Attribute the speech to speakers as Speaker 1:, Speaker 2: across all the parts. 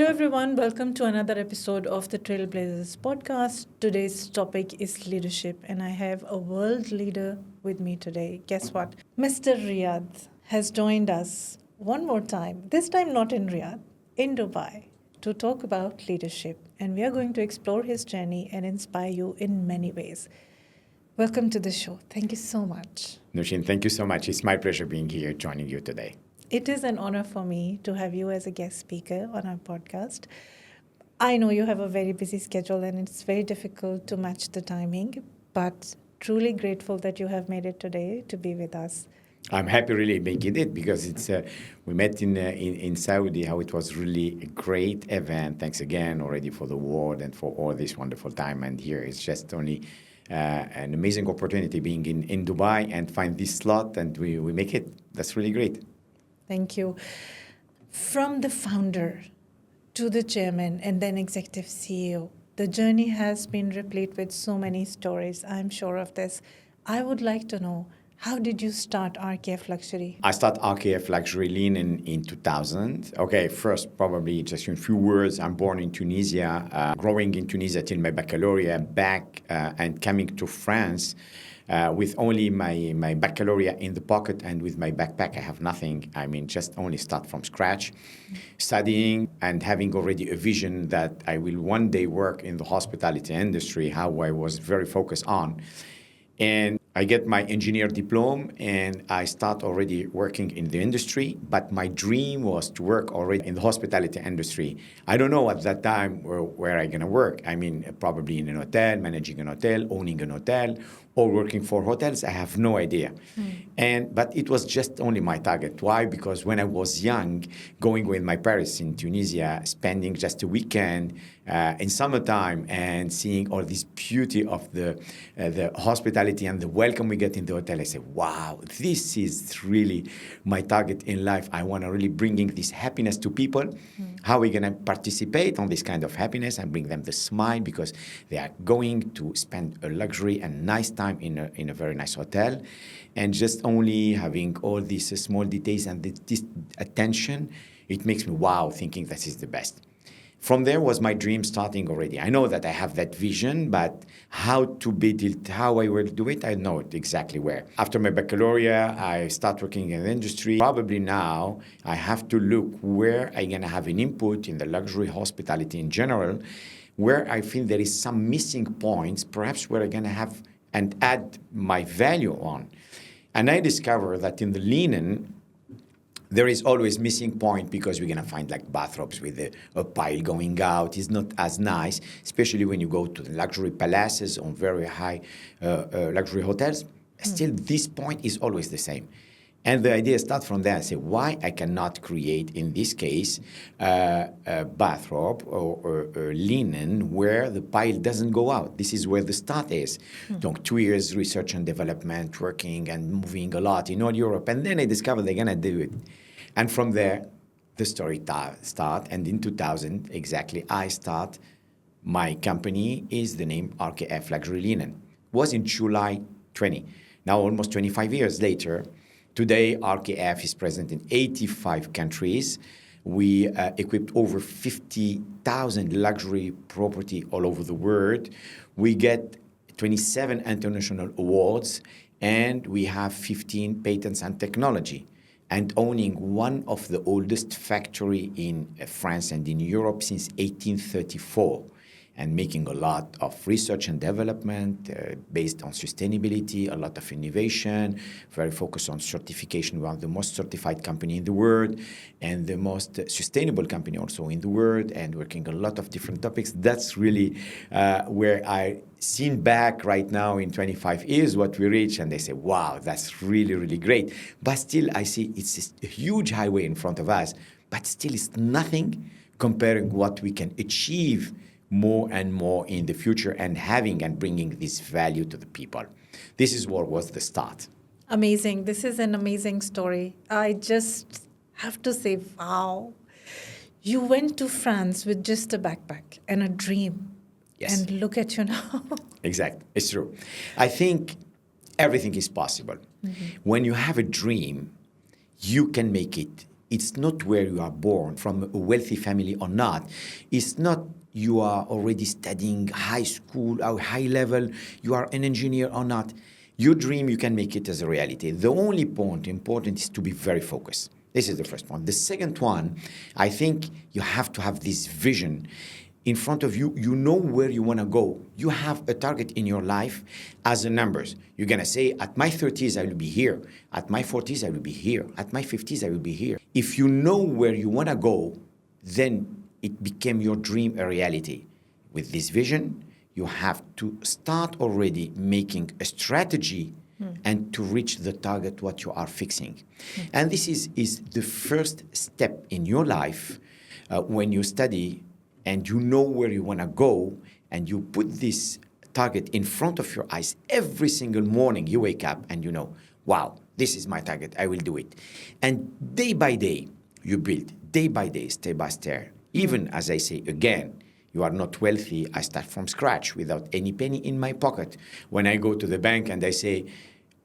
Speaker 1: Hello, everyone. Welcome to another episode of the Trailblazers podcast. Today's topic is leadership, and I have a world leader with me today. Guess what? Mr. Riadh has joined us one more time, this time not in Riyadh, in Dubai, to talk about leadership. And we are going to explore his journey and inspire you in many ways. Welcome to the show. Thank you so much.
Speaker 2: Nousheen, thank you so much. It's my pleasure being here, joining you today.
Speaker 1: It is an honor for me to have you as a guest speaker on our podcast. I know you have a very busy schedule and it's very difficult to match the timing, but truly grateful that you have made it today to be with us.
Speaker 2: I'm happy really making it because we met in Saudi, how it was really a great event. Thanks again already for the award and for all this wonderful time. And here it's just only an amazing opportunity being in Dubai and find this slot and we make it. That's really great.
Speaker 1: Thank you. From the founder to the chairman and then executive CEO, the journey has been replete with so many stories. I'm sure of this. I would like to know, how did you start RKF Luxury?
Speaker 2: I started RKF Luxury Linen in 2000. Okay, first, probably just in a few words, I'm born in Tunisia, growing in Tunisia till my baccalaureate, back and coming to France. With only my baccalaureate in the pocket and with my backpack, I have nothing. I mean, just only start from scratch, studying and having already a vision that I will one day work in the hospitality industry, how I was very focused on. And I get my engineer diploma and I start already working in the industry, but my dream was to work already in the hospitality industry. I don't know at that time where I'm going to work. I mean, probably in an hotel, managing an hotel, owning an hotel, or working for hotels. I have no idea. But it was just only my target. Why? Because when I was young, going with my parents in Tunisia, spending just a weekend in summertime and seeing all this beauty of the hospitality and the welcome we get in the hotel, I said, wow, this is really my target in life. I want to really bringing this happiness to people. How are we going to participate on this kind of happiness and bring them the smile because they are going to spend a luxury and nice time in a very nice hotel, and just only having all these small details and this attention, it makes me wow, thinking this is the best. From there was my dream starting already. I know that I have that vision, but how to build it, how I will do it, I know it exactly where. After my baccalaureate, I start working in the industry. Probably now I have to look where I'm going to have an input in the luxury hospitality in general, where I feel there is some missing points, perhaps where I'm going to have and add my value on. And I discover that in the linen, there is always missing point because we're going to find like bathrobes with a pile going out. It's not as nice, especially when you go to the luxury palaces or very high luxury hotels. Still, this point is always the same. And the idea starts from there. I say, why I cannot create, in this case, a bathrobe or linen where the pile doesn't go out. This is where the start is. So 2 years research and development, working and moving a lot in all Europe. And then I discovered they're going to do it. And from there, the story start. And in 2000, exactly, I start. My company is the name RKF Luxury Linen. It was in July 20. Now, almost 25 years later, today, RKF is present in 85 countries. We equipped over 50,000 luxury property all over the world. We get 27 international awards, and we have 15 patents and technology. And owning one of the oldest factory in France and in Europe since 1834. And making a lot of research and development based on sustainability, a lot of innovation, very focused on certification. We are the most certified company in the world and the most sustainable company also in the world, and working a lot of different topics. That's really where I seen back right now in 25 years what we reach, and they say, wow, that's really, really great. But still, I see it's a huge highway in front of us, but still it's nothing comparing what we can achieve more and more in the future and having and bringing this value to the people. This is what was the start.
Speaker 1: Amazing. This is an amazing story. I just have to say, wow. You went to France with just a backpack and a dream.
Speaker 2: Yes.
Speaker 1: And look at you now.
Speaker 2: Exactly. It's true. I think everything is possible. When you have a dream, you can make it it's not where you are born, from a wealthy family or not. It's not you are already studying high school or high level, you are an engineer or not. Your dream, you can make it as a reality. The only point important is to be very focused. This is the first one. The second one, I think you have to have this vision in front of you. You know where you want to go. You have a target in your life as a numbers. You're going to say, at my 30s, I will be here. At my 40s, I will be here. At my 50s, I will be here. If you know where you want to go, then it became your dream a reality. With this vision, you have to start already making a strategy and to reach the target what you are fixing. And this is the first step in your life when you study and you know where you want to go, and you put this target in front of your eyes every single morning. You wake up and you know, wow, this is my target, I will do it. And day by day, you build, day by day, step by step. Even as I say again, you are not wealthy, I start from scratch without any penny in my pocket. When I go to the bank and they say,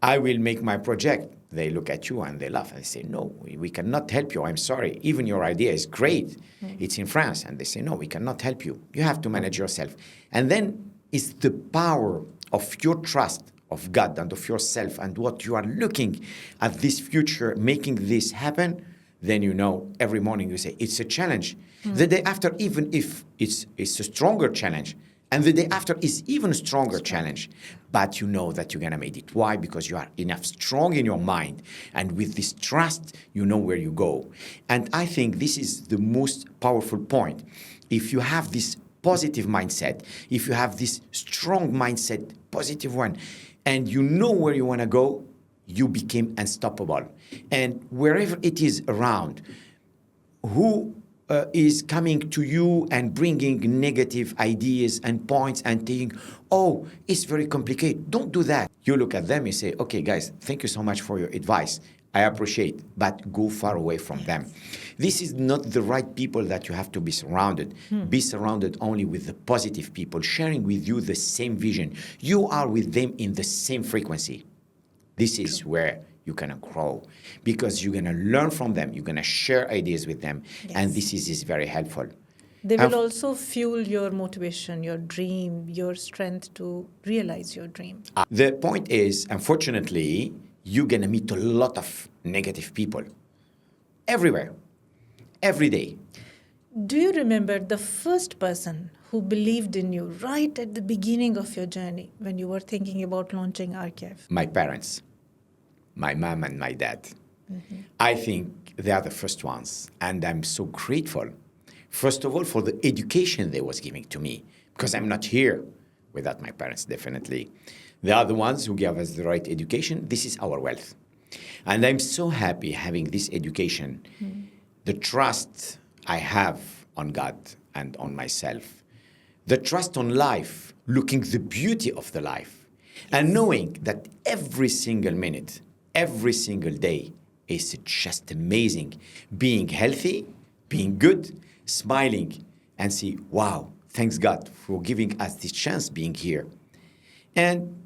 Speaker 2: I will make my project, they look at you and they laugh and they say, no, we cannot help you, I'm sorry. Even your idea is great, it's in France. And they say, no, we cannot help you. You have to manage yourself. And then it's the power of your trust of God and of yourself and what you are looking at this future, making this happen. Then you know every morning you say, it's a challenge. The day after, even if it's a stronger challenge, and the day after is even a stronger challenge, but you know that you're going to make it. Why? Because you are enough strong in your mind. And with this trust, you know where you go. And I think this is the most powerful point. If you have this positive mindset, if you have this strong mindset, positive one, and you know where you want to go, you became unstoppable. And wherever it is around, who is coming to you and bringing negative ideas and points and thinking, oh, it's very complicated. Don't do that. You look at them and say, okay, guys, thank you so much for your advice. I appreciate, but go far away from them. This is not the right people that you have to be surrounded. Be surrounded only with the positive people, sharing with you the same vision. You are with them in the same frequency. This is where you're going to grow, because you're going to learn from them. You're going to share ideas with them.
Speaker 1: Yes.
Speaker 2: And this is very helpful.
Speaker 1: They will also fuel your motivation, your dream, your strength to realize your dream.
Speaker 2: The point is, unfortunately, you're going to meet a lot of negative people everywhere, every day.
Speaker 1: Do you remember the first person who believed in you right at the beginning of your journey when you were thinking about launching RKF?
Speaker 2: My parents, my mom and my dad. I think they are the first ones, and I'm so grateful. First of all, for the education they was giving to me, because I'm not here without my parents, definitely. They are the ones who gave us the right education. This is our wealth. And I'm so happy having this education, the trust I have on God and on myself, the trust on life, looking the beauty of the life, and knowing that every single minute, every single day is just amazing. Being healthy, being good, smiling, and see, wow, thanks God for giving us this chance being here. And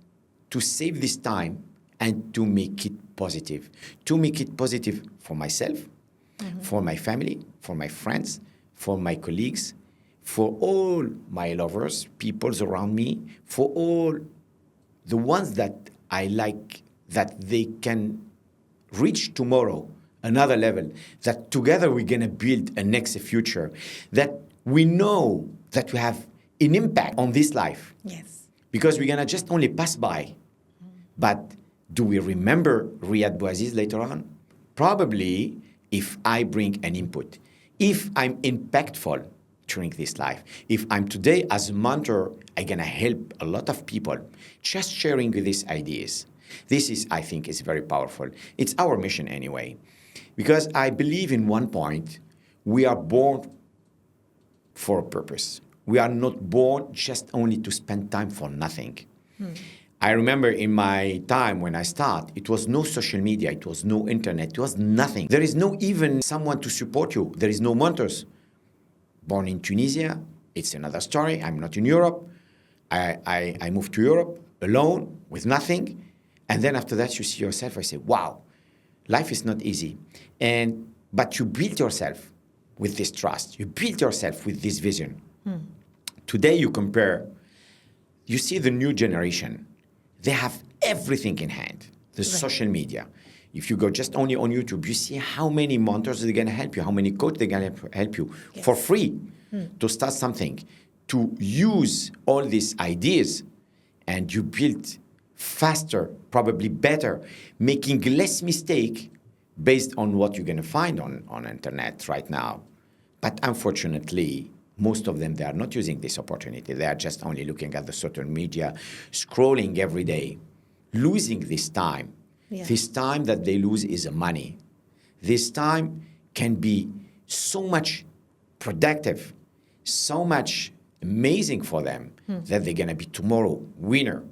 Speaker 2: to save this time and to make it positive. To make it positive for myself, for my family, for my friends, for my colleagues, for all my lovers, peoples around me, for all the ones that I like, that they can reach tomorrow another level, that together we're going to build a next future, that we know that we have an impact on this life.
Speaker 1: Yes.
Speaker 2: Because we're going to just only pass by. But do we remember Riadh Bouaziz later on? Probably, if I bring an input, if I'm impactful during this life, if I'm today as a mentor, I'm going to help a lot of people just sharing these ideas. This is, I think, is very powerful. It's our mission anyway. Because I believe in one point, we are born for a purpose. We are not born just only to spend time for nothing. I remember in my time when I started, it was no social media, it was no internet, it was nothing. There is no even someone to support you. There is no mentors. Born in Tunisia, it's another story. I'm not in Europe. I moved to Europe alone with nothing. And then after that, you see yourself, I say, wow, life is not easy. And but you build yourself with this trust. You build yourself with this vision. Today you compare, you see the new generation. They have everything in hand. The social media. If you go just only on YouTube, you see how many mentors are going to help you, how many coaches they're going to help you for free to start something, to use all these ideas, and you build faster, probably better, making less mistake based on what you're going to find on internet right now. But unfortunately, most of them, they are not using this opportunity. They are just only looking at the social media, scrolling every day, losing this time. Yeah. This time that they lose is money. This time can be so much productive, so much amazing for them that they're going to be tomorrow winner.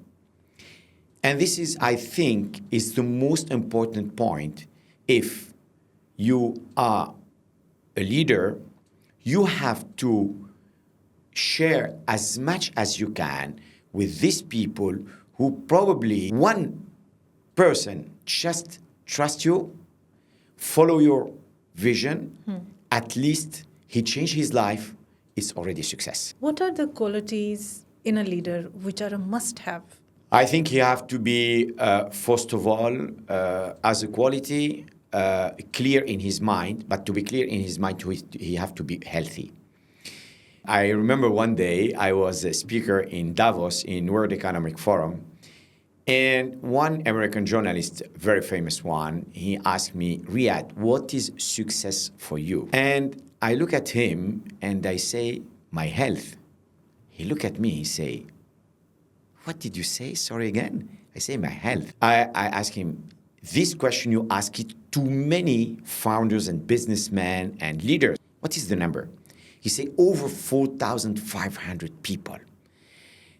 Speaker 2: And this is, I think, is the most important point. If you are a leader, you have to share as much as you can with these people who probably one person just trust you, follow your vision, at least he changed his life, it's already success.
Speaker 1: What are the qualities in a leader which are a must-have?
Speaker 2: I think he have to be, first of all, as a quality, clear in his mind, but to be clear in his mind, he have to be healthy. I remember one day I was a speaker in Davos in World Economic Forum, and one American journalist, very famous one, he asked me, Riadh, what is success for you? And I look at him and I say, my health. He look at me, he say, what did you say? Sorry again? I say, my health. I ask him, this question you ask it to many founders and businessmen and leaders. What is the number? He say, over 4,500 people.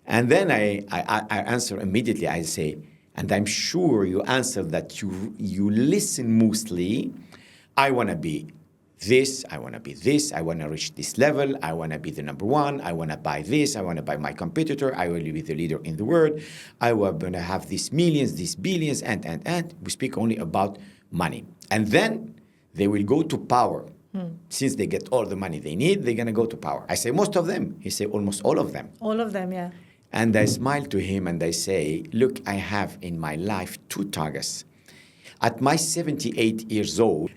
Speaker 2: And then I answer immediately. I say, and I'm sure you answer that you listen mostly. I want to be this, I want to be this, I want to reach this level, I want to be the number one, I want to buy this, I want to buy my competitor, I will be the leader in the world, I want to have these millions, these billions, and. We speak only about money. And then they will go to power. Since they get all the money they need, they're going to go to power. I say most of them. He say almost all of them.
Speaker 1: All of them, yeah.
Speaker 2: And I smile to him and I say, look, I have in my life two targets. At my 78 years old,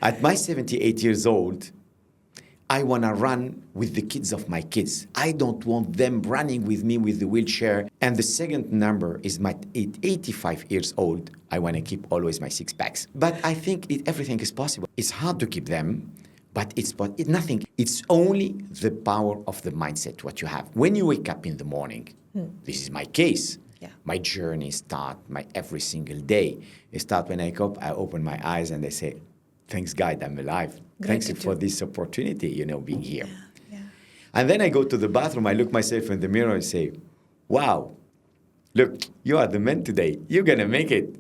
Speaker 2: I want to run with the kids of my kids. I don't want them running with me with the wheelchair. And the second number is at 85 years old, I want to keep always my six packs. But I think everything is possible. It's hard to keep them, but it's nothing. It's only the power of the mindset, what you have. When you wake up in the morning, this is my case. Yeah. My journey starts every single day. It starts when I wake up, I open my eyes and I say, thanks God I'm alive. Thanks for this opportunity, being here. Yeah. And then I go to the bathroom, I look myself in the mirror and say, wow, look, you are the man today. You're going to make it.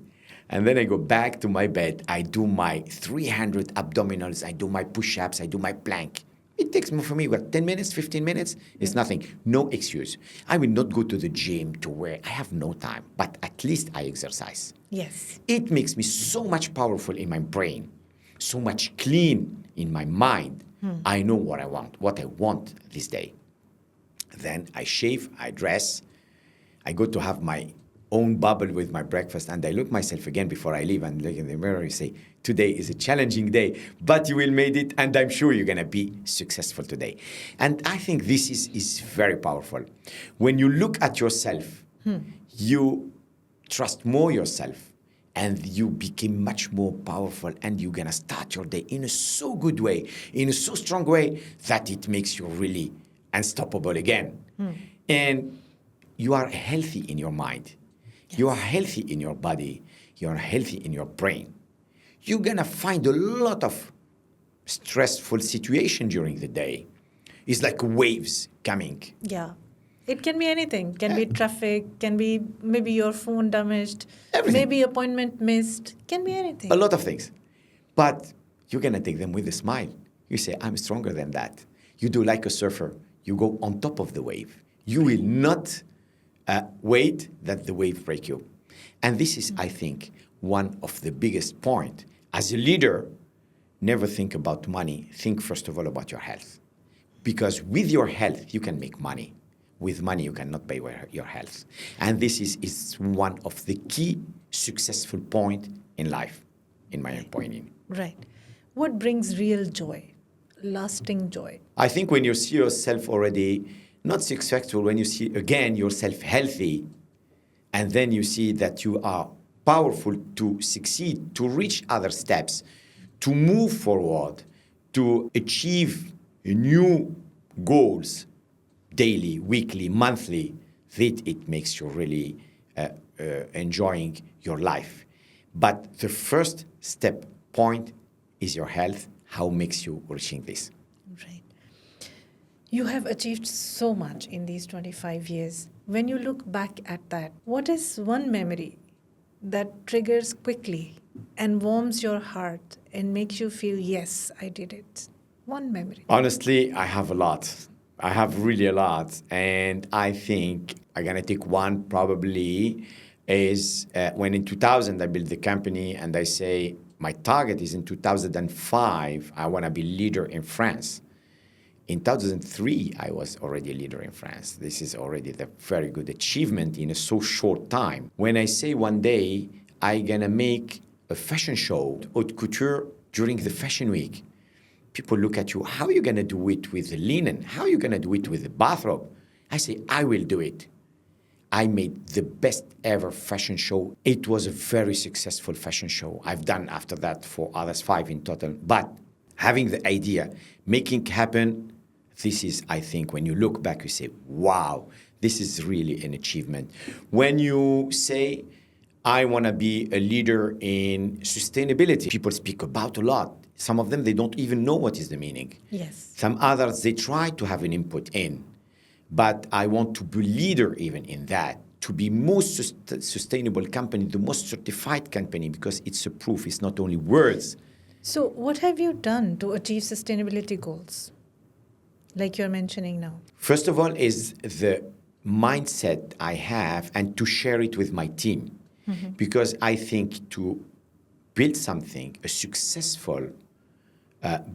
Speaker 2: And then I go back to my bed. I do my 300 abdominals. I do my push-ups. I do my plank. It takes for me, 10 minutes, 15 minutes? It's nothing. No excuse. I will not go to the gym to where I have no time, but at least I exercise.
Speaker 1: Yes.
Speaker 2: It makes me so much powerful in my brain, so much clean in my mind. I know what I want this day. Then I shave, I dress, I go to have my own bubble with my breakfast, and I look myself again before I leave and look in the mirror and say, today is a challenging day, but you will make it, and I'm sure you're going to be successful today. And I think this is very powerful. When you look at yourself, you trust more yourself, and you become much more powerful, and you're going to start your day in a so good way, in a so strong way, that it makes you really unstoppable again. And you are healthy in your mind. Yes. You are healthy in your body. You are healthy in your brain. You're going to find a lot of stressful situation during the day. It's like waves coming.
Speaker 1: Yeah. It can be anything. Can be traffic, can be maybe your phone damaged,
Speaker 2: everything.
Speaker 1: Maybe appointment missed, can be anything.
Speaker 2: A lot of things. But you're going to take them with a smile. You say, I'm stronger than that. You do like a surfer. You go on top of the wave. You will not wait that the wave break you. And this is, I think, one of the biggest point. As a leader, never think about money. Think first of all about your health. Because with your health, you can make money. With money, you cannot pay your health. And this is one of the key successful point in life, in my opinion.
Speaker 1: Right. What brings real joy, lasting joy?
Speaker 2: I think when you see yourself already not successful, when you see again yourself healthy, and then you see that you are powerful to succeed, to reach other steps, to move forward, to achieve new goals daily, weekly, monthly, that it makes you really enjoying your life. But the first step point is your health. How makes you reaching this?
Speaker 1: Right. You have achieved so much in these 25 years. When you look back at that, what is one memory that triggers quickly and warms your heart and makes you feel, yes, I did it? One memory.
Speaker 2: Honestly, I have a lot. I have really a lot. And I think I'm going to take one probably is when in 2000 I built the company and I say my target is in 2005, I want to be leader in France. In 2003, I was already a leader in France. This is already the very good achievement in a so short time. When I say one day I'm going to make a fashion show, haute couture, during the fashion week, people look at you, how are you going to do it with the linen? How are you going to do it with the bathrobe? I say, I will do it. I made the best ever fashion show. It was a very successful fashion show. I've done after that for others 5 in total. But having the idea, making it happen, this is, I think, when you look back, you say, wow, this is really an achievement. When you say, I want to be a leader in sustainability, people speak about a lot. Some of them, they don't even know what is the meaning.
Speaker 1: Yes.
Speaker 2: Some others, they try to have an input in. But I want to be leader even in that, to be most sustainable company, the most certified company, because it's a proof, it's not only words.
Speaker 1: So what have you done to achieve sustainability goals, like you're mentioning now?
Speaker 2: First of all is the mindset I have and to share it with my team. Mm-hmm. Because I think to build something, a successful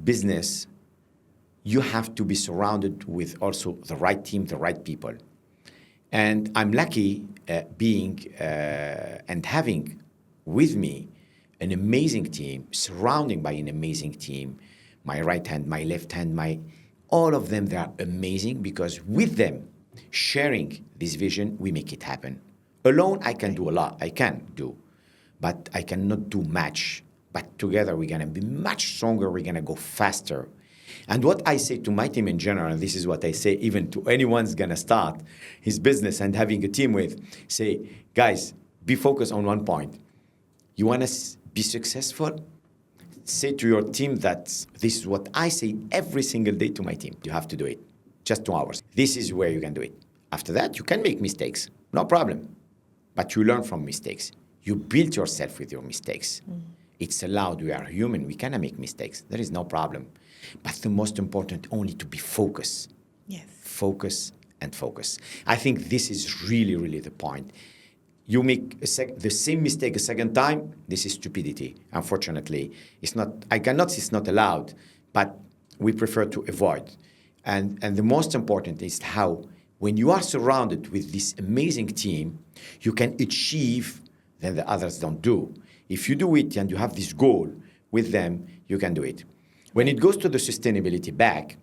Speaker 2: business, you have to be surrounded with also the right team, the right people. And I'm lucky being and having with me an amazing team, surrounding by an amazing team, my right hand, my left hand, all of them, they are amazing because with them, sharing this vision, we make it happen. Alone, I can do a lot. I can do, but I cannot do much. But together, we're going to be much stronger. We're going to go faster. And what I say to my team in general, and this is what I say even to anyone's going to start his business and having a team with, say, guys, be focused on one point. You want to be successful? Say to your team that this is what I say every single day to my team. You have to do it. Just 2 hours. This is where you can do it. After that, you can make mistakes. No problem. But you learn from mistakes. You build yourself with your mistakes. It's allowed. We are human. We cannot make mistakes. There is no problem. But the most important, only to be focused.
Speaker 1: Yes. Focus
Speaker 2: and focus. I think this is really, really the point. You make the same mistake a second time, this is stupidity. Unfortunately, it's not. I cannot say it's not allowed, but we prefer to avoid. And the most important is how, when you are surrounded with this amazing team, you can achieve that the others don't do. If you do it and you have this goal with them, you can do it. When it goes to the sustainability back,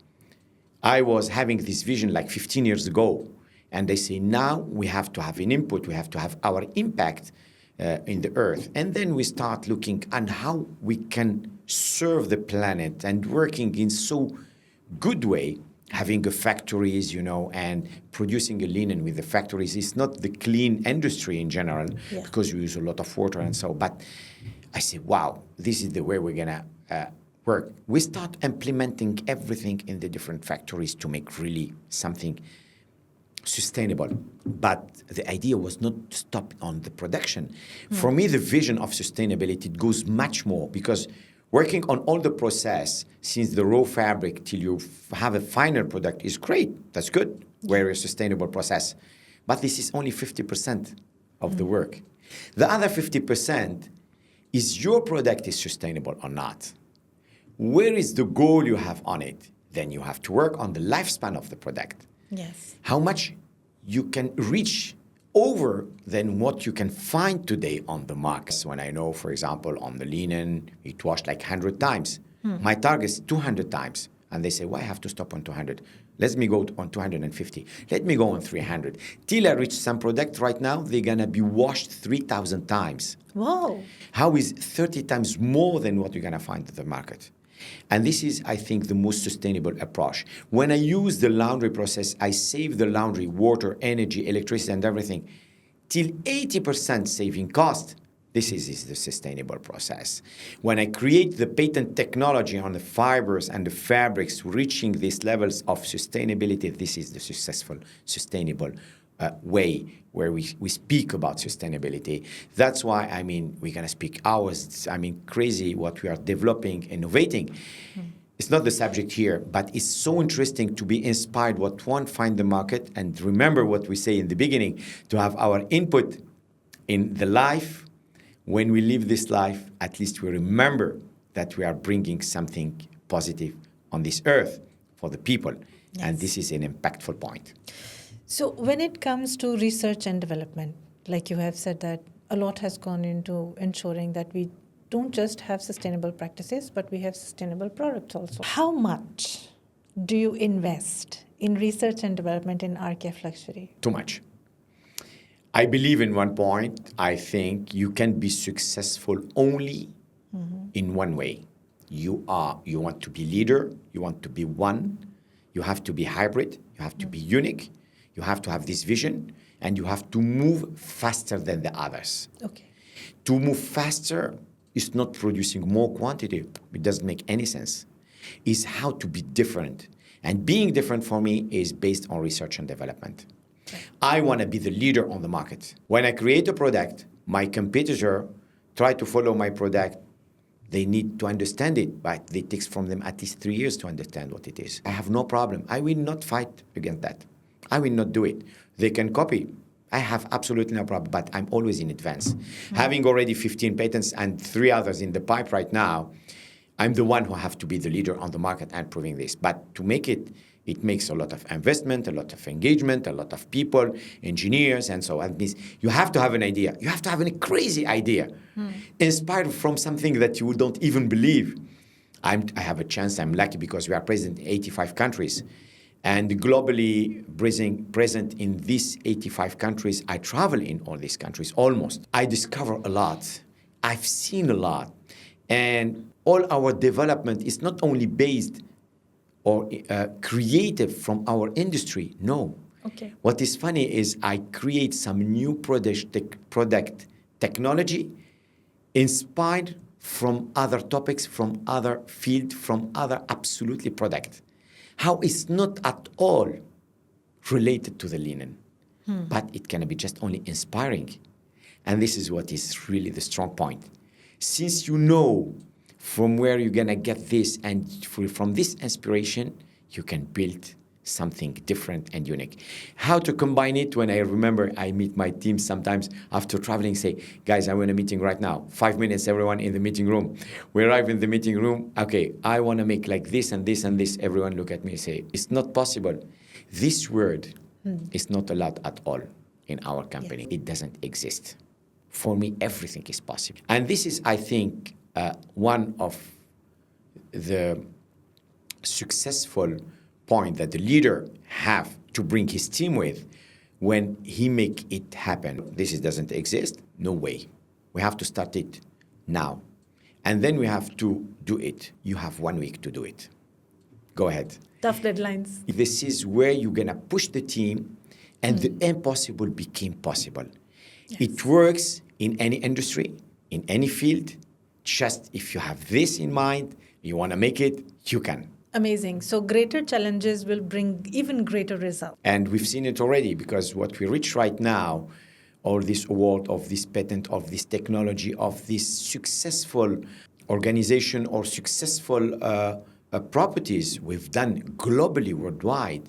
Speaker 2: I was having this vision like 15 years ago. And they say, now we have to have an input, we have to have our impact in the earth. And then we start looking at how we can serve the planet and working in so good way, having factories, and producing a linen with the factories. It's not the clean industry in general, because you use a lot of water and so. But I say, wow, this is the way we're going to work. We start implementing everything in the different factories to make really something sustainable. But the idea was not to stop on the production. For me, the vision of sustainability, it goes much more, because working on all the process, since the raw fabric till you have a final product, is great. That's good. Very sustainable process. But this is only 50% of the work. The other 50% is your product is sustainable or not. where is the goal you have on it? Then you have to work on the lifespan of the product.
Speaker 1: Yes.
Speaker 2: How much you can reach over than what you can find today on the market. When I know, for example, on the linen, it washed like 100 times. My target is 200 times. And they say, why I have to stop on 200? Let me go on 250. Let me go on 300. Till I reach some product right now, they're going to be washed 3,000 times.
Speaker 1: Wow.
Speaker 2: How is 30 times more than what you're going to find at the market? And this is, I think, the most sustainable approach. When I use the laundry process, I save the laundry, water, energy, electricity, and everything, till 80% saving cost. This is the sustainable process. When I create the patent technology on the fibers and the fabrics reaching these levels of sustainability, this is the successful, sustainable way where we speak about sustainability. That's why, we're going to speak hours. Crazy what we are developing, innovating. It's not the subject here, but it's so interesting to be inspired what one find the market and remember what we say in the beginning, to have our input in the life. When we live this life, at least we remember that we are bringing something positive on this earth for the people.
Speaker 1: Yes.
Speaker 2: And this is an impactful point.
Speaker 1: So when it comes to research and development, like you have said that a lot has gone into ensuring that we don't just have sustainable practices, but we have sustainable products also. How much do you invest in research and development in RKF Luxury?
Speaker 2: Too much. I believe in one point, I think you can be successful only in one way. You want to be leader, you want to be one, you have to be hybrid, you have to be unique, you have to have this vision, and you have to move faster than the others.
Speaker 1: Okay.
Speaker 2: To move faster is not producing more quantity. It doesn't make any sense. It's how to be different. And being different for me is based on research and development. I want to be the leader on the market. When I create a product, my competitor try to follow my product. They need to understand it, but it takes from them at least 3 years to understand what it is. I have no problem. I will not fight against that. I will not do it. They can copy. I have absolutely no problem, but I'm always in advance. Having already 15 patents and 3 others in the pipe right now, I'm the one who have to be the leader on the market and proving this. But to make it, it makes a lot of investment, a lot of engagement, a lot of people, engineers, and so on. You have to have an idea. You have to have a crazy idea, inspired from something that you don't even believe. I have a chance. I'm lucky because we are present in 85 countries. And globally present in these 85 countries, I travel in all these countries, almost. I discover a lot. I've seen a lot. And all our development is not only based or creative from our industry. No.
Speaker 1: Okay.
Speaker 2: What is funny is I create some new product technology inspired from other topics, from other field, from other absolutely product. How it's not at all related to the linen, but it can be just only inspiring. And this is what is really the strong point. Since you know from where you're going to get this, and from this inspiration, you can build something different and unique. How to combine it? When I remember, I meet my team sometimes after traveling, say, guys, I'm in a meeting right now. 5 minutes, everyone in the meeting room. We arrive in the meeting room. Okay, I want to make like this and this and this. Everyone look at me and say, it's not possible. This word is not allowed at all in our company. It doesn't exist. For me, everything is possible. And this is, I think, one of the successful point that the leader have to bring his team with when he make it happen. This doesn't exist. No way. We have to start it now. And then we have to do it. You have 1 week to do it. Go ahead.
Speaker 1: Tough deadlines.
Speaker 2: This is where you're going to push the team and the impossible became possible. Yes. It works in any industry, in any field. Just if you have this in mind, you want to make it, you can.
Speaker 1: Amazing. So greater challenges will bring even greater results.
Speaker 2: And we've seen it already because what we reach right now, all this award of this patent, of this technology, of this successful organization or successful properties we've done globally, worldwide,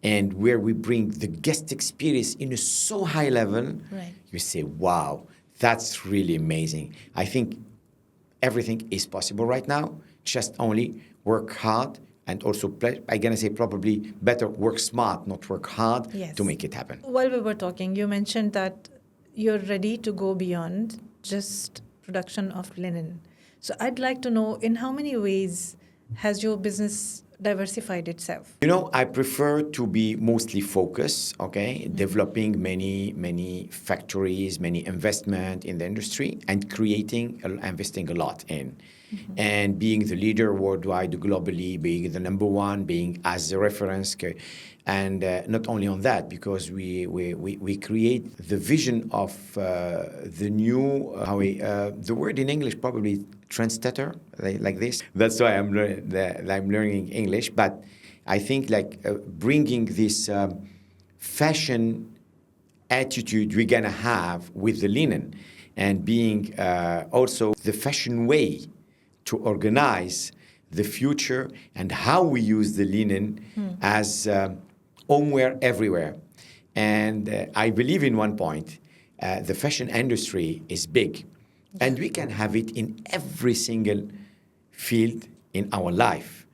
Speaker 2: and where we bring the guest experience in a so high level, you say, wow, that's really amazing. I think everything is possible right now. just only work hard and also, I'm going to say probably better work smart, not work hard to make it happen.
Speaker 1: While we were talking, you mentioned that you're ready to go beyond just production of linen. So I'd like to know, in how many ways has your business diversified itself?
Speaker 2: I prefer to be mostly focused, developing many factories, many investment in the industry, and investing a lot in. And being the leader worldwide, globally, being the number one, being as a reference. And not only on that, because we create the vision of the new, the word in English probably trendsetter, like this. That's why I'm learning English. But I think bringing this fashion attitude we're going to have with the linen, and being also the fashion way to organize the future and how we use the linen as homeware everywhere. And I believe in one point, the fashion industry is big, and we can have it in every single field in our life.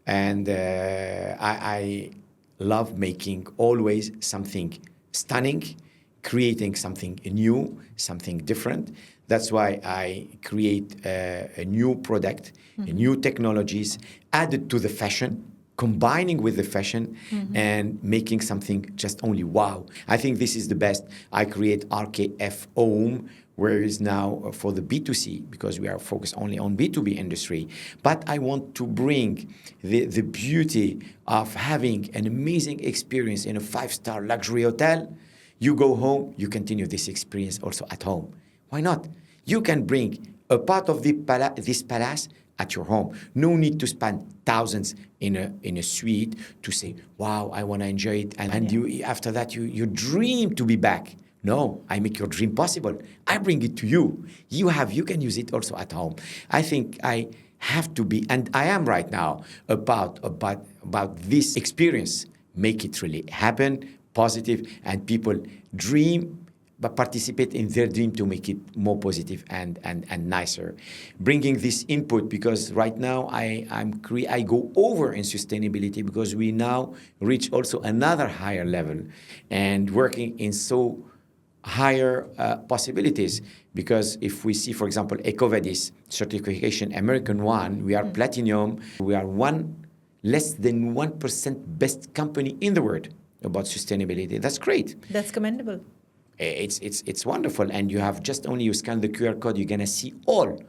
Speaker 2: And I love making always something stunning, creating something new, something different. That's why I create a new product, new technologies added to the fashion, combining with the fashion and making something just only wow. I think this is the best. I create RKF Home, where is now for the B2C, because we are focused only on B2B industry. But I want to bring the beauty of having an amazing experience in a 5-star luxury hotel. You go home, you continue this experience also at home. Why not? You can bring a part of this palace at your home. No need to spend thousands in a suite to say, wow, I want to enjoy it. And you after that, you dream to be back. No, I make your dream possible. I bring it to you. You can use it also at home. I think I have to be, and I am right now, about this experience. Make it really happen, positive, and people dream, but participate in their dream to make it more positive and nicer. Bringing this input, because right now I go over in sustainability, because we now reach also another higher level, and working in so higher possibilities. Because if we see, for example, EcoVadis certification, American one, we are platinum. We are less than 1% best company in the world about sustainability. That's great.
Speaker 1: That's commendable.
Speaker 2: It's wonderful. And you have just only, you scan the QR code, you're going to see all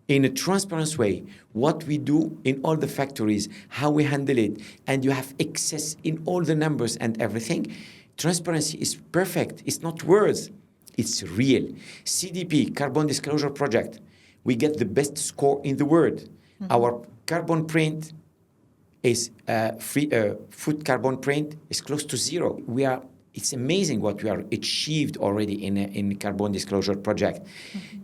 Speaker 2: in a transparent way what we do in all the factories, how we handle it, and you have access in all the numbers and everything. Transparency is perfect. It's not words. It's real. CDP, Carbon Disclosure Project, we get the best score in the world. Our carbon print is food carbon print is close to zero. It's amazing what we are achieved already in Carbon Disclosure Project,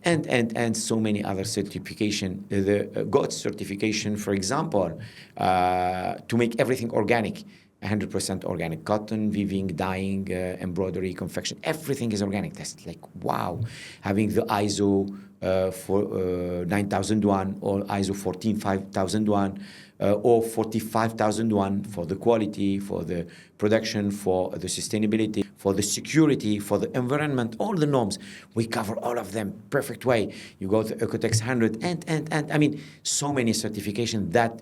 Speaker 2: and so many other certification. The GOTS certification, for example, to make everything organic. 100% organic cotton, weaving, dyeing, embroidery, confection, everything is organic. That's like, wow. Having the ISO 9001 or ISO 14001 or 45001 for the quality, for the production, for the sustainability, for the security, for the environment, all the norms. We cover all of them perfect way. You go to Ecotex 100 and I mean, so many certifications that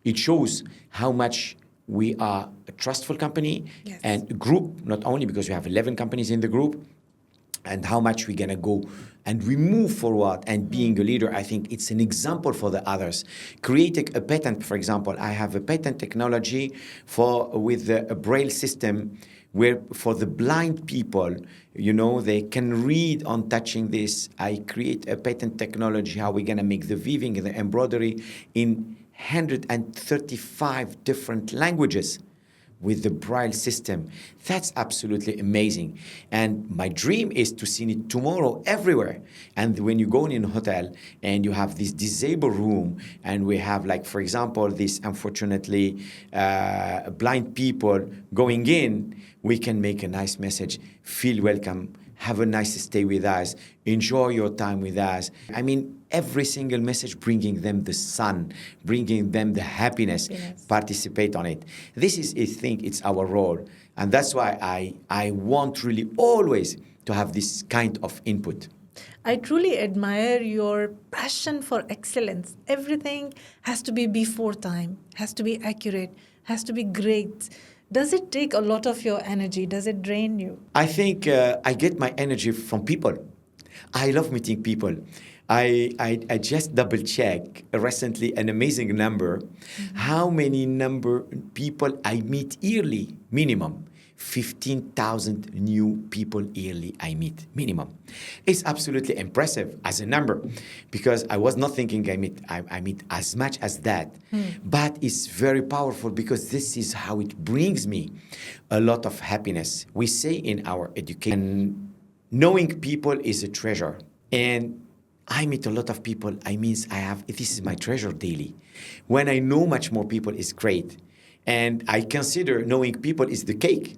Speaker 2: it shows how much we are a trustful company and group, not only because we have 11 companies in the group, and how much we're going to go and we move forward. And being a leader, I think it's an example for the others. Creating a patent, for example, I have a patent technology with a braille system where for the blind people, they can read on touching this. I create a patent technology, how we're going to make the weaving and the embroidery in 135 different languages with the Braille system. That's absolutely amazing. And my dream is to see it tomorrow everywhere. And when you go in a hotel and you have this disabled room, and we have, like, for example, this unfortunately blind people going in, we can make a nice message, feel welcome, have a nice stay with us, enjoy your time with us. I mean, every single message bringing them the sun, bringing them the happiness, participate on it. This is, I think, it's our role. And that's why I want really always to have this kind of input.
Speaker 1: I truly admire your passion for excellence. Everything has to be before time, has to be accurate, has to be great. Does it take a lot of your energy? Does it drain you?
Speaker 2: I think I get my energy from people. I love meeting people. I just double check recently an amazing number. How many people I meet yearly, minimum. 15,000 new people yearly I meet, minimum. It's absolutely impressive as a number because I was not thinking I meet as much as that. But it's very powerful because this is how it brings me a lot of happiness. We say in our education, knowing people is a treasure. And I meet a lot of people. This is my treasure daily. When I know much more people is great. And I consider knowing people is the cake.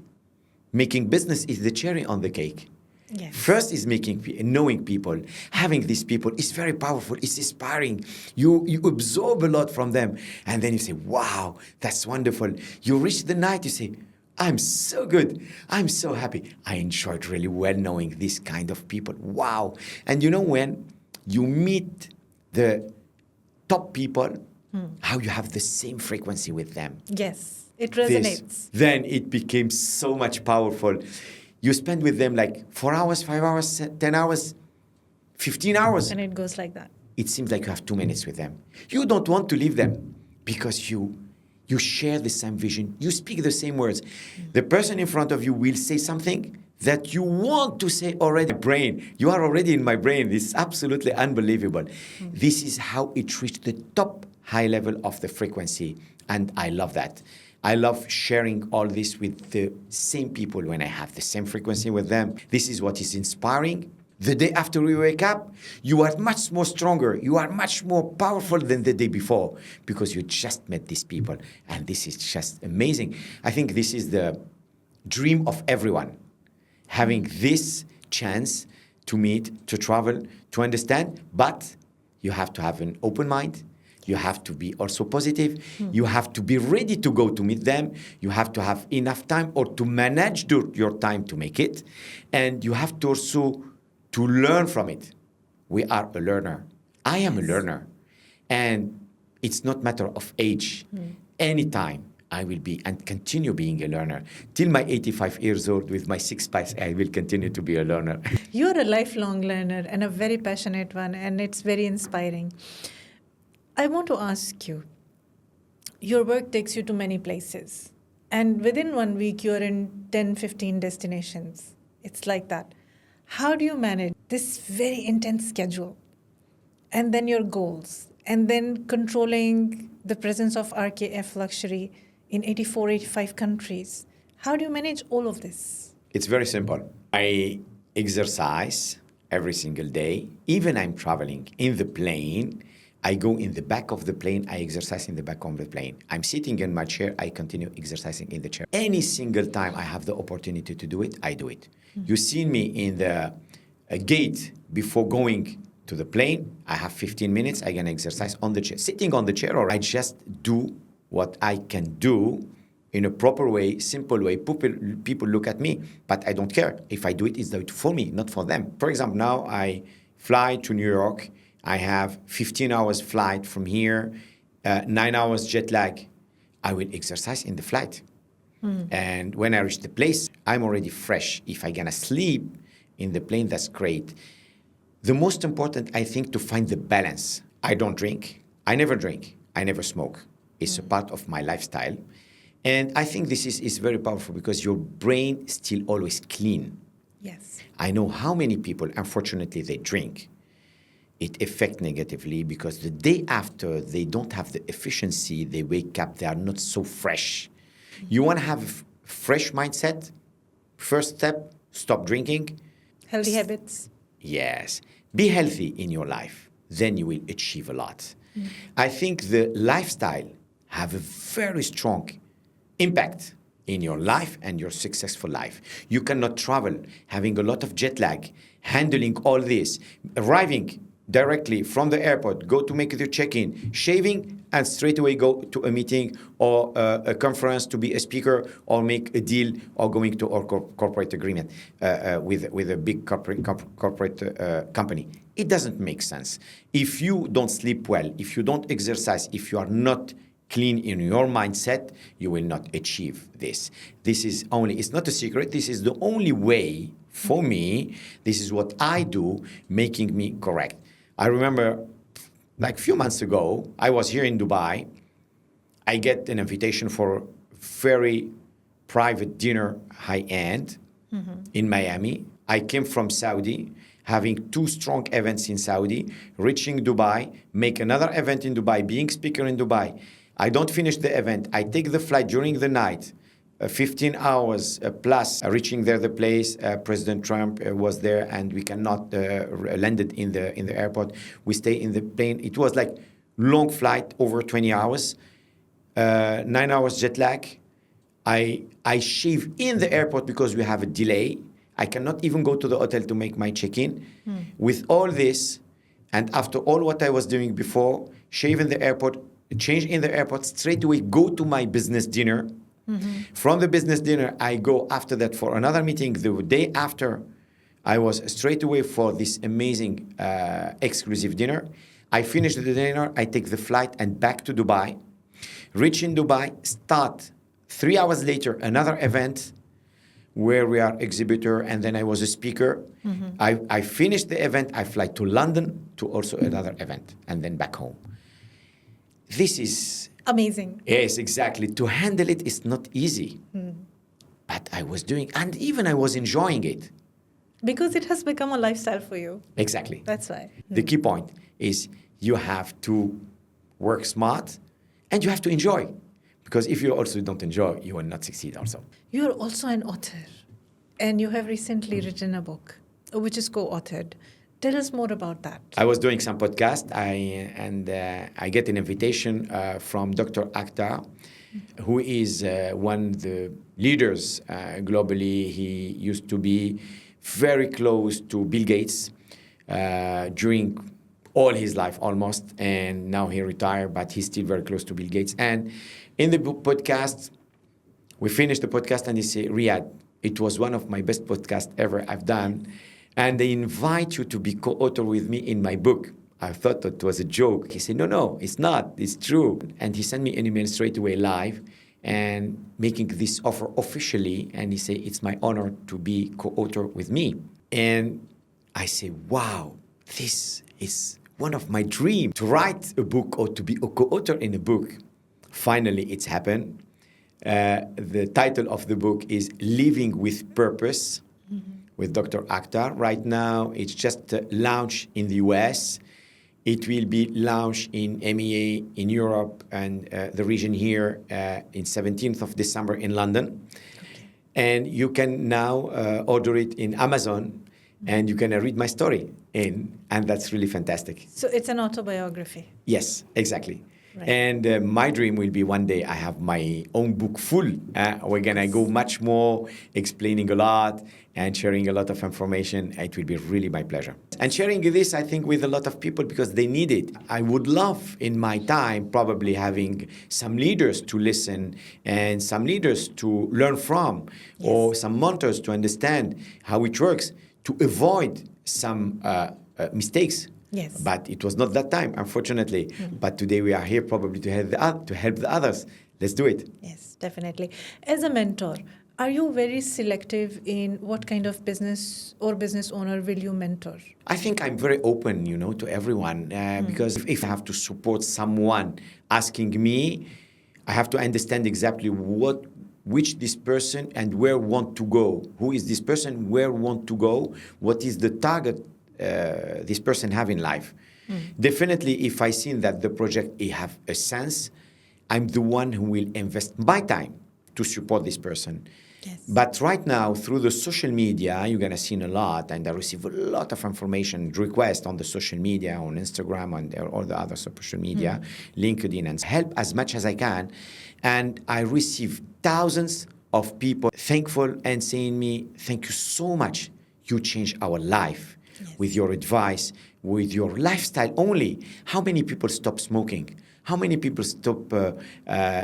Speaker 2: Making business is the cherry on the cake.
Speaker 1: Yes.
Speaker 2: First is knowing people. Having these people is very powerful. It's inspiring. You absorb a lot from them. And then you say, wow, that's wonderful. You reach the night, you say, I'm so good. I'm so happy. I enjoyed really well knowing this kind of people. Wow. And you know when you meet the top people, how you have the same frequency with them.
Speaker 1: Yes. It resonates.
Speaker 2: Then it became so much powerful. You spend with them like 4 hours, 5 hours, 10 hours, 15 hours.
Speaker 1: And it goes like that.
Speaker 2: It seems like you have 2 minutes with them. You don't want to leave them because you share the same vision. You speak the same words. The person in front of you will say something that you want to say already. Brain. You are already in my brain. It's absolutely unbelievable. This is how it reached the top high level of the frequency. And I love that. I love sharing all this with the same people when I have the same frequency with them. This is what is inspiring. The day after we wake up, you are much more stronger. You are much more powerful than the day before because you just met these people. And this is just amazing. I think this is the dream of everyone, having this chance to meet, to travel, to understand. But you have to have an open mind. You have to be also positive. You have to be ready to go to meet them. You have to have enough time or to manage your time to make it. And you have to also to learn from it. We are a learner. I am a learner. And it's not matter of age. Anytime I will be and continue being a learner. Till my 85 years old with my six-pack, I will continue to be a learner.
Speaker 1: You're a lifelong learner and a very passionate one, and it's very inspiring. I want to ask you, your work takes you to many places, and within 1 week, you're in 10, 15 destinations. It's like that. How do you manage this very intense schedule, and then your goals, and then controlling the presence of RKF Luxury in 84, 85 countries? How do you manage all of this?
Speaker 2: It's very simple. I exercise every single day. Even I'm traveling in the plane, I go in the back of the plane, I exercise in the back of the plane. I'm sitting in my chair, I continue exercising in the chair. Any single time I have the opportunity to do it, I do it. You see me in the gate before going to the plane, I have 15 minutes, I can exercise on the chair. Sitting on the chair, or I just do what I can do in a proper way, simple way. People look at me, but I don't care. If I do it, it's for me, not for them. For example, now I fly to New York. I have 15 hours flight from here, 9 hours jet lag. I will exercise in the flight. And when I reach the place, I'm already fresh. If I'm going to sleep in the plane, that's great. The most important, I think, to find the balance. I don't drink. I never drink. I never smoke. It's a part of my lifestyle. And I think this is very powerful because your brain is still always clean.
Speaker 1: Yes.
Speaker 2: I know how many people, unfortunately, they drink. It affects negatively because the day after, they don't have the efficiency. They wake up, they are not so fresh. You want to have a fresh mindset? First step, stop drinking.
Speaker 1: Healthy habits.
Speaker 2: Yes. Be healthy in your life. Then you will achieve a lot. I think the lifestyle have a very strong impact in your life and your successful life. You cannot travel having a lot of jet lag, handling all this, arriving directly from the airport, go to make your check-in, shaving, and straight away go to a meeting or a conference to be a speaker or make a deal or going to a corporate agreement with a big corporate company. It doesn't make sense. If you don't sleep well, if you don't exercise, if you are not clean in your mindset, you will not achieve this. This is only, it's not a secret, this is the only way for me, this is what I do, making me correct. I remember like a few months ago, I was here in Dubai. I get an invitation for a very private dinner, high-end, in Miami. I came from Saudi, having 2 strong events in Saudi, reaching Dubai, make another event in Dubai, being speaker in Dubai. I don't finish the event. I take the flight during the night, 15 hours plus, reaching there the place. President Trump was there, and we cannot landed in the airport. We stay in the plane. It was like long flight, over 20 hours, 9 hours jet lag. I shave in the airport because we have a delay. I cannot even go to the hotel to make my check-in. With all this, and after all what I was doing before, shave in the airport, change in the airport, straight away go to my business dinner. From the business dinner, I go after that for another meeting. The day after, I was straight away for this amazing exclusive dinner. I finish the dinner, I take the flight and back to Dubai. Reach in Dubai, start 3 hours later, another event where we are exhibitor, and then I was a speaker. I finished the event, I fly to London to also another event, and then back home. This is
Speaker 1: amazing.
Speaker 2: Yes, exactly. To handle it is not easy. But I was doing, and even I was enjoying it.
Speaker 1: Because it has become a lifestyle for you.
Speaker 2: Exactly.
Speaker 1: That's why.
Speaker 2: The key point is you have to work smart and you have to enjoy. Because if you also don't enjoy, you will not succeed also.
Speaker 1: You're also an author. And you have recently written a book, which is co-authored. Tell us more about that.
Speaker 2: I was doing some podcast, I get an invitation from Dr. Akhtar, who is one of the leaders globally. He used to be very close to Bill Gates during all his life almost, and now he retired, but he's still very close to Bill Gates. And in the podcast, we finished the podcast and he said, Riadh, it was one of my best podcasts ever I've done. And they invite you to be co-author with me in my book. I thought that was a joke. He said, no, it's not. It's true. And he sent me an email straight away live and making this offer officially. And he said, it's my honor to be co-author with me. And I say, wow, this is one of my dreams, to write a book or to be a co-author in a book. Finally, it's happened. The title of the book is Living with Purpose. With Dr. Akhtar. Right now, it's just launched in the US. It will be launched in MEA in Europe and the region here in 17th of December in London. Okay. And you can now order it in Amazon and you can read my story and that's really fantastic.
Speaker 1: So it's an autobiography?
Speaker 2: Yes, exactly.
Speaker 1: Right.
Speaker 2: And my dream will be one day I have my own book full. We're going to go much more, explaining a lot and sharing a lot of information. It will be really my pleasure. And sharing this, I think, with a lot of people because they need it. I would love in my time probably having some leaders to listen and some leaders to learn from, yes, or some mentors to understand how it works, to avoid some mistakes.
Speaker 1: Yes.
Speaker 2: But it was not that time, unfortunately. But today we are here probably to help the others. Let's do it.
Speaker 1: Yes, definitely. As a mentor, are you very selective in what kind of business or business owner will you mentor?
Speaker 2: I think I'm very open, to everyone. Because if I have to support someone asking me, I have to understand exactly which this person and where want to go. Who is this person, where want to go, what is the target this person have in life. Definitely, if I see that the project have a sense, I'm the one who will invest my time to support this person.
Speaker 1: Yes.
Speaker 2: But right now, through the social media, you're going to see a lot, and I receive a lot of information, requests on the social media, on Instagram, and all the other social media, LinkedIn, and help as much as I can. And I receive thousands of people thankful and saying me, thank you so much. You changed our life with your advice, with your lifestyle only. How many people stop smoking? How many people stop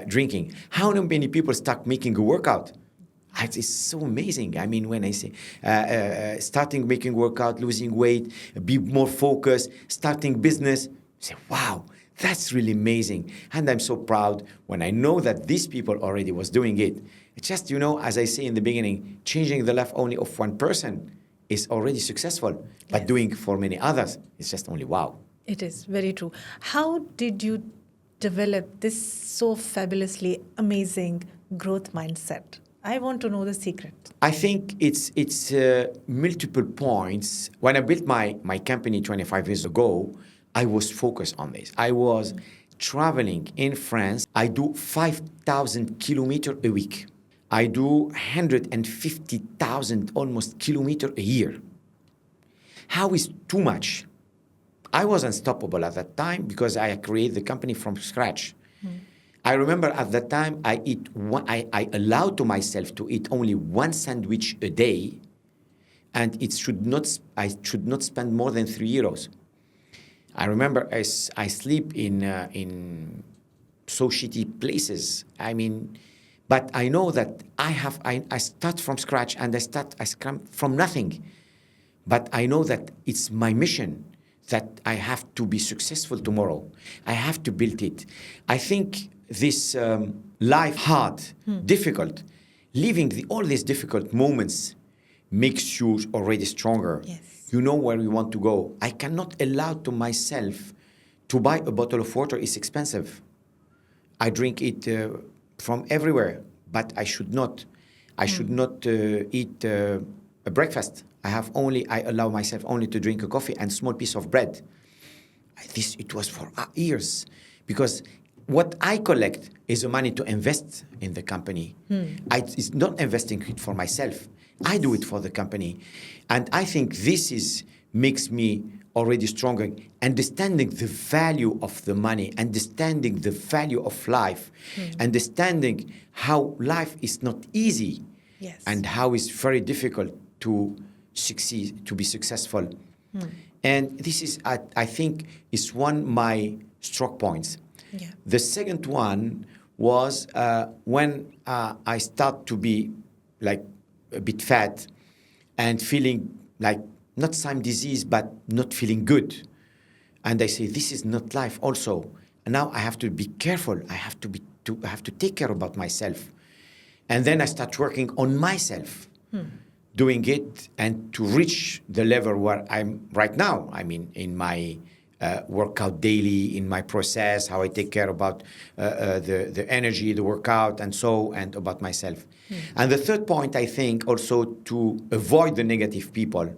Speaker 2: drinking? How many people start making a workout? It's so amazing. I mean, when I say starting making workout, losing weight, be more focused, starting business, I say, wow, that's really amazing. And I'm so proud when I know that these people already was doing it. It's just, as I say in the beginning, changing the life only of one person is already successful. But doing for many others, it's just only wow.
Speaker 1: It is very true. How did you develop this so fabulously amazing growth mindset? I want to know the secret.
Speaker 2: I think it's multiple points. When I built my company 25 years ago, I was focused on this. I was traveling in France. I do 5,000 kilometers a week. I do 150,000 almost kilometers a year. How is too much? I was unstoppable at that time because I created the company from scratch. I remember at that time I allowed to myself to eat only one sandwich a day, and I should not spend more than €3. I remember I sleep in so shitty places. I mean, but I know that I start from scratch and I come from nothing. But I know that it's my mission that I have to be successful tomorrow. I have to build it. I think this life hard, difficult, living all these difficult moments makes you already stronger.
Speaker 1: Yes.
Speaker 2: You know where you want to go. I cannot allow to myself to buy a bottle of water. It's expensive. I drink it from everywhere, but I should not. I should not eat a breakfast. I allow myself only to drink a coffee and small piece of bread. It was for years, because what I collect is the money to invest in the company. It's not investing it for myself. I do it for the company. And I think this makes me already stronger, understanding the value of the money, understanding the value of life, understanding how life is not easy, and how it's very difficult to succeed, to be successful. And this is, I think, is one of my strong points.
Speaker 1: Yeah.
Speaker 2: The second one was when I start to be like a bit fat and feeling like not some disease, but not feeling good. And I say, this is not life also. And now I have to be careful. I have to take care about myself. And then I start working on myself, doing it, and to reach the level where I'm right now. I mean, in my workout daily, in my process, how I take care about the energy, the workout, and about myself. And the third point, I think, also to avoid the negative people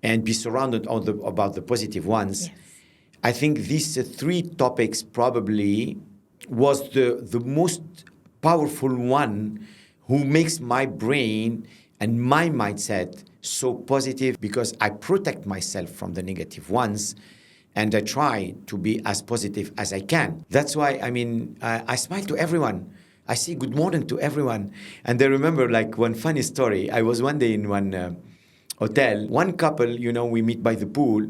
Speaker 2: and be surrounded about the positive ones.
Speaker 1: Yes.
Speaker 2: I think these three topics probably was the most powerful one who makes my brain and my mindset so positive, because I protect myself from the negative ones and I try to be as positive as I can. That's why, I smile to everyone. I say good morning to everyone. And I remember like one funny story. I was one day in one hotel. One couple, we meet by the pool.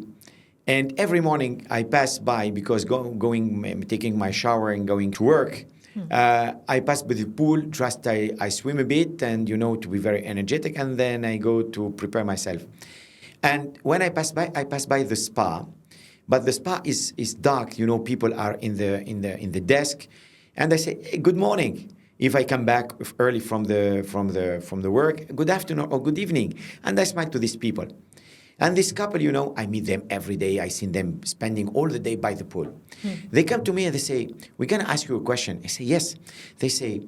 Speaker 2: And every morning I pass by, because taking my shower and going to work, I pass by the pool, just I swim a bit and, to be very energetic. And then I go to prepare myself. And when I pass by the spa, but the spa is dark, people are in the desk. And I say, hey, good morning. If I come back early from the work, good afternoon or good evening. And I smile to these people. And this couple, I meet them every day. I see them spending all the day by the pool. They come to me and they say, we're going to ask you a question. I say, yes. They say,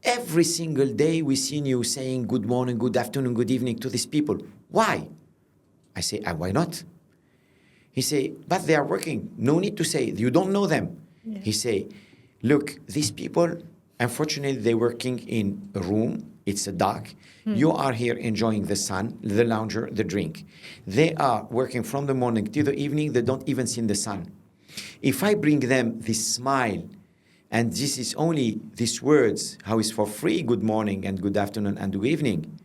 Speaker 2: every single day we see you saying good morning, good afternoon, good evening to these people. Why? I say, why not? He say, but they are working. No need to say, you don't know them. Yeah. He say, look, these people, unfortunately, they're working in a room. It's dark. You are here enjoying the sun, the lounger, the drink. They are working from the morning till the evening. They don't even see the sun. If I bring them this smile And this is only these words, how is for free, good morning and good afternoon and good evening.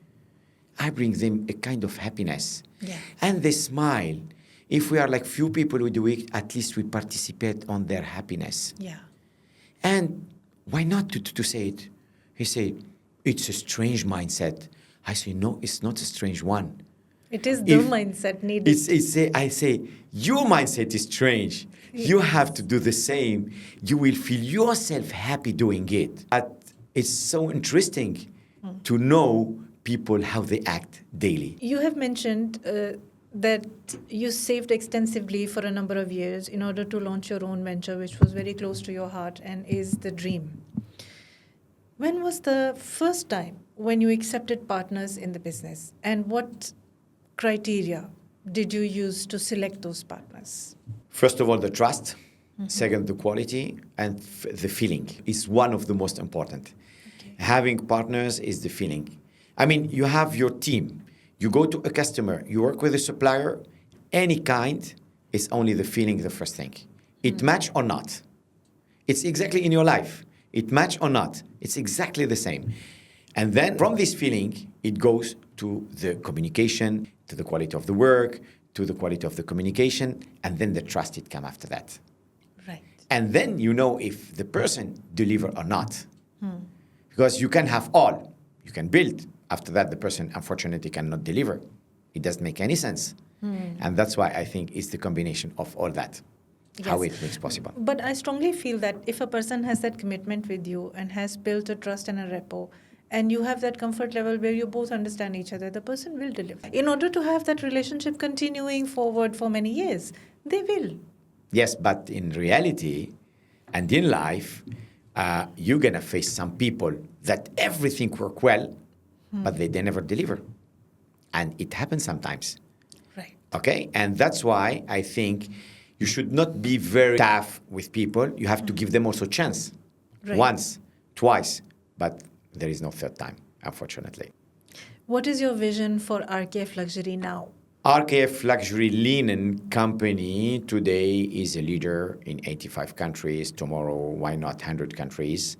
Speaker 2: I bring them a kind of happiness.
Speaker 1: Yeah.
Speaker 2: And they smile. If we are like few people who do it, at least we participate on their happiness.
Speaker 1: Yeah.
Speaker 2: And why not to say it? He said, it's a strange mindset. I say, no, it's not a strange one.
Speaker 1: It is the mindset needed.
Speaker 2: I say, your mindset is strange. You have to do the same. You will feel yourself happy doing it. But it's so interesting to know people how they act daily.
Speaker 1: You have mentioned that you saved extensively for a number of years in order to launch your own venture, which was very close to your heart and is the dream. When was the first time when you accepted partners in the business, and what criteria did you use to select those partners?
Speaker 2: First of all, the trust. Second, the quality, and the feeling is one of the most important. Okay. Having partners is the feeling. I mean, you have your team. You go to a customer, you work with a supplier, any kind, it's only the feeling, the first thing. It match or not. It's exactly in your life. It match or not. It's exactly the same. And then from this feeling, it goes to the communication, to the quality of the work, to the quality of the communication, and then the trust, it come after that.
Speaker 1: Right.
Speaker 2: And then you know if the person deliver or not. Because you can have all. You can build. After that, the person, unfortunately, cannot deliver. It doesn't make any sense. And that's why I think it's the combination of all that, how it makes possible.
Speaker 1: But I strongly feel that if a person has that commitment with you and has built a trust and a rapport, and you have that comfort level where you both understand each other, the person will deliver. In order to have that relationship continuing forward for many years, they will.
Speaker 2: Yes, but in reality and in life, you're going to face some people that everything work well, but they never deliver. And it happens sometimes.
Speaker 1: Right.
Speaker 2: Okay? And that's why I think you should not be very tough with people. You have to give them also a chance.
Speaker 1: Right.
Speaker 2: Once, twice, but there is no third time, unfortunately.
Speaker 1: What is your vision for RKF Luxury now?
Speaker 2: RKF Luxury Linen company today is a leader in 85 countries. Tomorrow, why not 100 countries?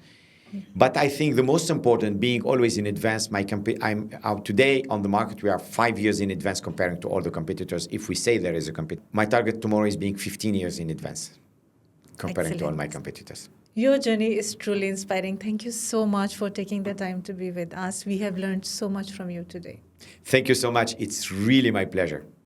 Speaker 2: But I think the most important, being always in advance, I'm out today on the market, we are 5 years in advance comparing to all the competitors. If we say there is a competitor, my target tomorrow is being 15 years in advance comparing to all my competitors.
Speaker 1: Your journey is truly inspiring. Thank you so much for taking the time to be with us. We have learned so much from you today.
Speaker 2: Thank you so much. It's really my pleasure.